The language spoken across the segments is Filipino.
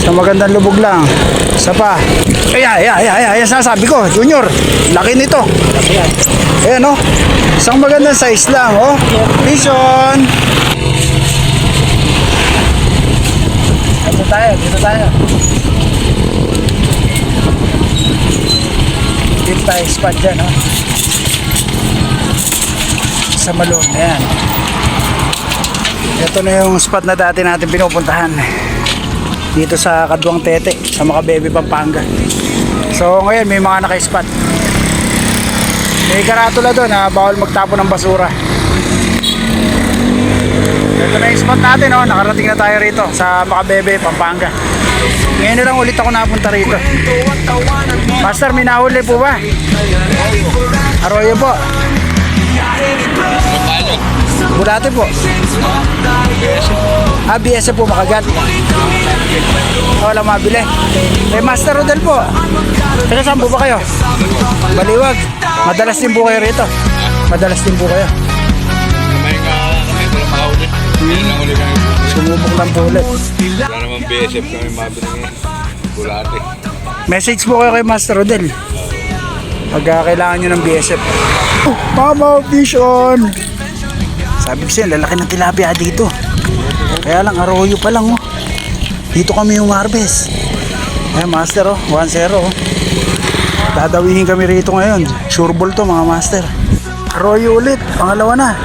Sa magandang lubog lang. Isa pa. Ay, sasabi ko, Junior, laki nito. Ayan, oh. Isang magandang size lang, oh. Vision. Dito tayo. Dito tayo spot dyan, oh. Sa Malone, ayan. Ito na yung spot na dati natin pinupuntahan dito sa Kaduang Tete, sa Makabebe, Pampanga. So ngayon may mga naka-spot. May karatula doon na bawal magtapon ng basura. Ito na yung spot natin, oh. Nakarating na tayo rito sa Makabebe, Pampanga. Ngayon na lang ulit ako napunta rito. Master, may nahuli po ba? Arroyo po. Bulate po. ABS po makagat. Wala mabili. Master Rodel po. Taga saan po ba kayo? Baliwag. Madalas din po kayo rito. Sumubok lang po ulit. Wala naman BSF kami mabili ngayon. Bulate. Message po kayo kay Master Rodel pag kailangan nyo ng BSF. Mama Vision. Sabi ko siya, lalaki ng tilapia dito. Kaya lang, arroyo pa lang, oh. Dito kami yung harvest. Ayan, Master, oh. 1-0, oh. Dadawihin kami rito ngayon. Sure ball to, mga Master. Arroyo ulit, pangalawa na.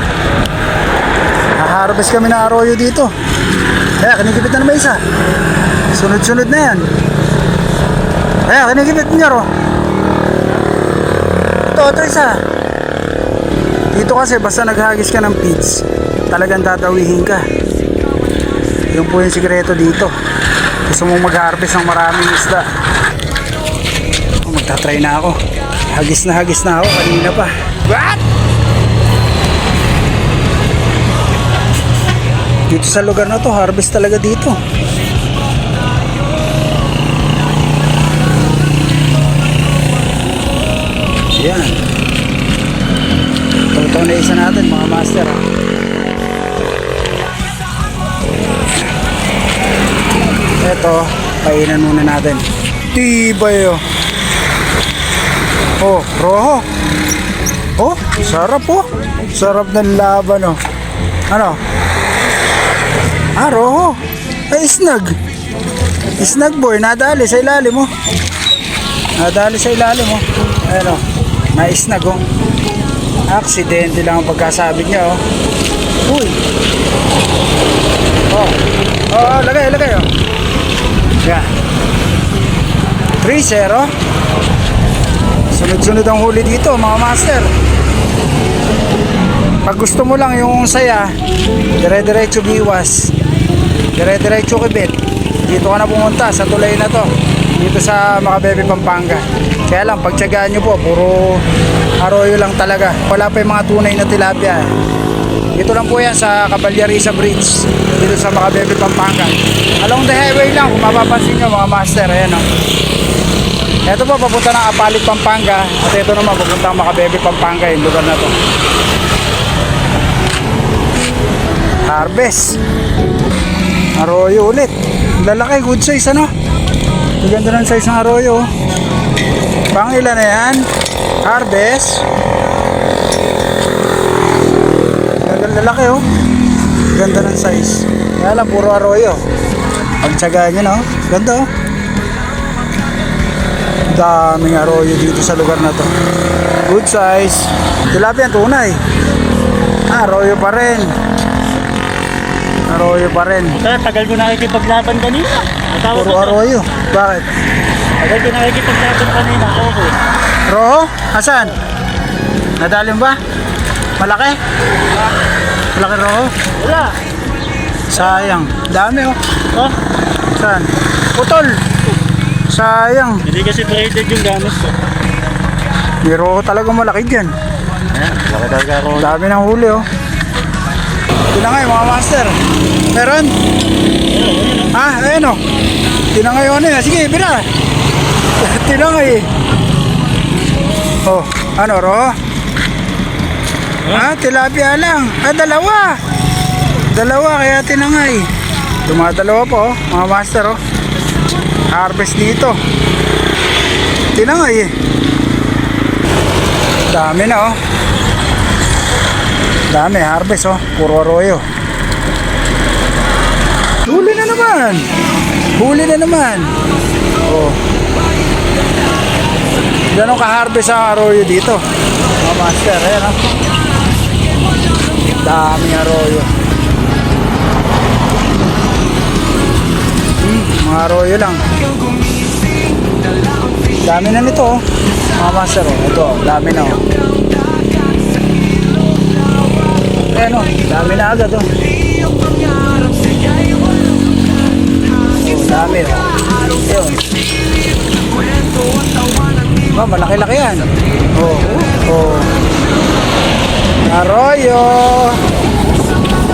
Harvest kami ng arroyo dito. Kaya, kinikipit na naman isa. Sunod-sunod na yan. Kaya, kinikipit niya, oh. Ito isa. Dito kasi basta naghagis ka ng feeds, talagang dadawihin ka. Yun po yung sikreto dito. Gusto mong mag-harvest ng maraming isda. Magta-try na ako. Hagis na ako kanina pa. What? Dito sa lugar na to, harvest talaga dito. Yan. Ito na isa natin, mga Master, ha? Ito, painan muna natin. Tibay, oh. Oh, roho. Oh, sarap, oh. Sarap ng laban, oh. Ano? Roho. Ay, snag. Snag boy, nadali sa ilalim, oh. Ayan, oh. Na-snag, oh. Aksidente lang ang pagkasabi niya, oh. Uy. Lagay, oh. Yan. 3-0. Sunod-sunod ang huli dito, mga Master. Pag gusto mo lang yung saya, dire-diretso biwas. Dire-diretso kibit. Dito ka na pumunta sa tulay na to. Dito sa Makabebe, Pampanga. Kaya lang, pagtsagaan nyo po, puro arroyo lang talaga. Wala pa yung mga tunay na tilapia. Dito lang po yan sa Caballerisa Bridge, dito sa Makabebe, Pampanga. Along the highway lang, kung mapapansin nyo, mga Master. Ayan, oh. Ito po, papunta ng Apalit, Pampanga. At ito naman, papunta ng Makabebe, Pampanga, yung lugar na to. Harvest. Arroyo ulit. Lalaki, good size, ano? Ganda ng size ng arroyo. Pang ilan na yan? Harvest. Lalaki, oh. Ganda ng size. Kaya lang, puro arroyo. Pagtsagaan nyo, no? Ganda, oh. Daming arroyo dito sa lugar na to. Good size. Tilapia ang tunay. Arroyo pa rin. Tagal ko nakikipaglaban kanina. Puro arroyo. Bakit? Tagal ko nakikipaglaban kanina. Okay. Roho? Asan? Nadalim ba? Malaki? Malaki roho? Wala. Sayang. Dami, oh. Oh? Saan? Putol. Sayang. Hindi kasi braided yung gamit ko. May roho talaga malaki dyan. Ayan, laki talaga ako. Dami ng huli, oh. Tinangay, mga Master. Meron? Ayan, oh. Tinangay, ano yun? Sige, bira. Tinangay. Oh, ano, roho? Tilapia lang. Dalawa kaya tinangay. Dumadalawa po, oh, mga Master, oh. harvest dito. Tinangay eh. Dami na oh. Dami, harvest oh. Puro arroyo. Huli na naman. Huli na naman. Oh. Ganun ka-harvest ang arroyo dito. Mga master, ayan oh. Dami arroyo. Mga arroyo lang. Dami na nito oh. Mga master oh. Ito, dami na oh. Ayan oh, dami na agad oh. Dami oh. Ayun. Oh, malaki-laki yan. Oh, oh. Arroyo.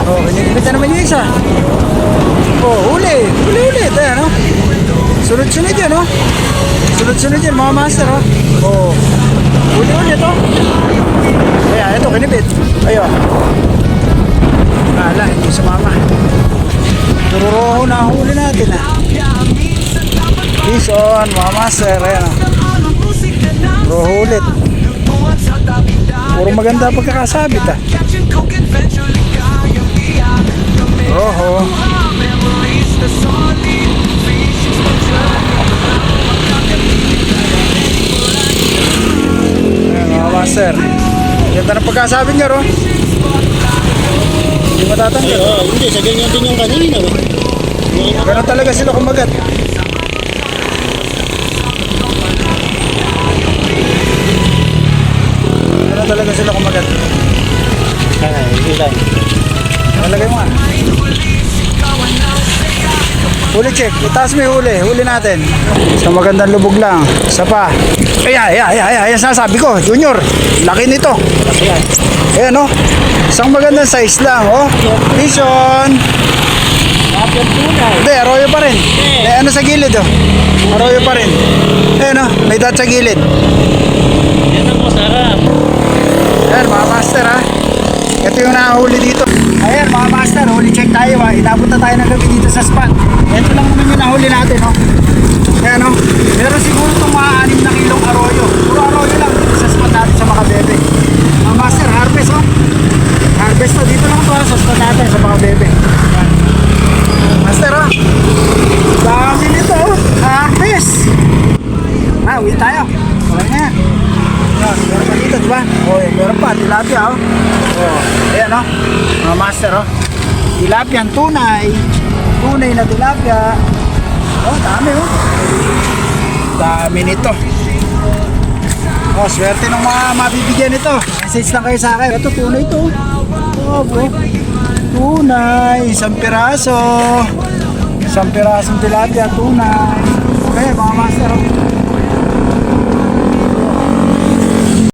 Oh, kinigibit na naman yung isa. Oh, huli. Huli. Ayan oh. Sunod-sunod yan oh. Sunod-sunod yan mga master oh. Oh. Huli ito. Ayan, ito kinibit. Ayun. Ala, hindi sumama. Tururoho na ang huli natin ah. Fish on, mga master. Ayan ah. Tururoho ulit. Puro maganda pagkakasabit ah. Oho. Ayan mga master. Ganda ng pagkasabit niya ro. Hindi matatanggal. Oo, hindi. Sa ganyan din yung kanina. Ganun talaga sila kumagat. Ganun talaga sila kumagat. Ilan? Nalagay mo nga. Huli check. Itaas mo yung huli. Huli natin. Sa magandang lubog lang. Isa pa. Ayan, sasabi ko. Junior. Laki nito. Ayan. Ayan oh. Isang magandang size lang oh. Fish on. Lapyan tunay. Hindi, arroyo pa rin. Eh, ano sa gilid oh. Arroyo pa rin. Ayan oh. May dot sa gilid. Yan ang masarap. Ayan mga master ha. Ito yung nahuli dito. Ayan mga master, huli check tayo ha. Inabot na tayo ng gabi dito sa spot. Ito lang naman yung nahuli natin oh. Ayan oh. Meron siguro itong mga 6 na kilong arroyo. Puro arroyo lang dito sa spot natin sa Makabebe. Mga master, harvest oh. Harvest to. Dito lang ito ha, sa spot natin sa Makabebe. Ayan. Master oh. Dami nito oh. Harvest. Uwi tayo. Okay na yan. Meron pa dito, diba? O, meron pa, tilapia, oh. Ayan, oh. Mga master, oh. Tilapia, tunay. Tunay na tilapia. Oh, dami, oh. Dami nito. Oh, swerte ng mga mabibigyan nito. Message lang kayo sa akin. Ito, tunay ito. Oh, bro. Tunay. Isang piraso. Isang pirasong tilapia, tunay. Okay, mga master, oh.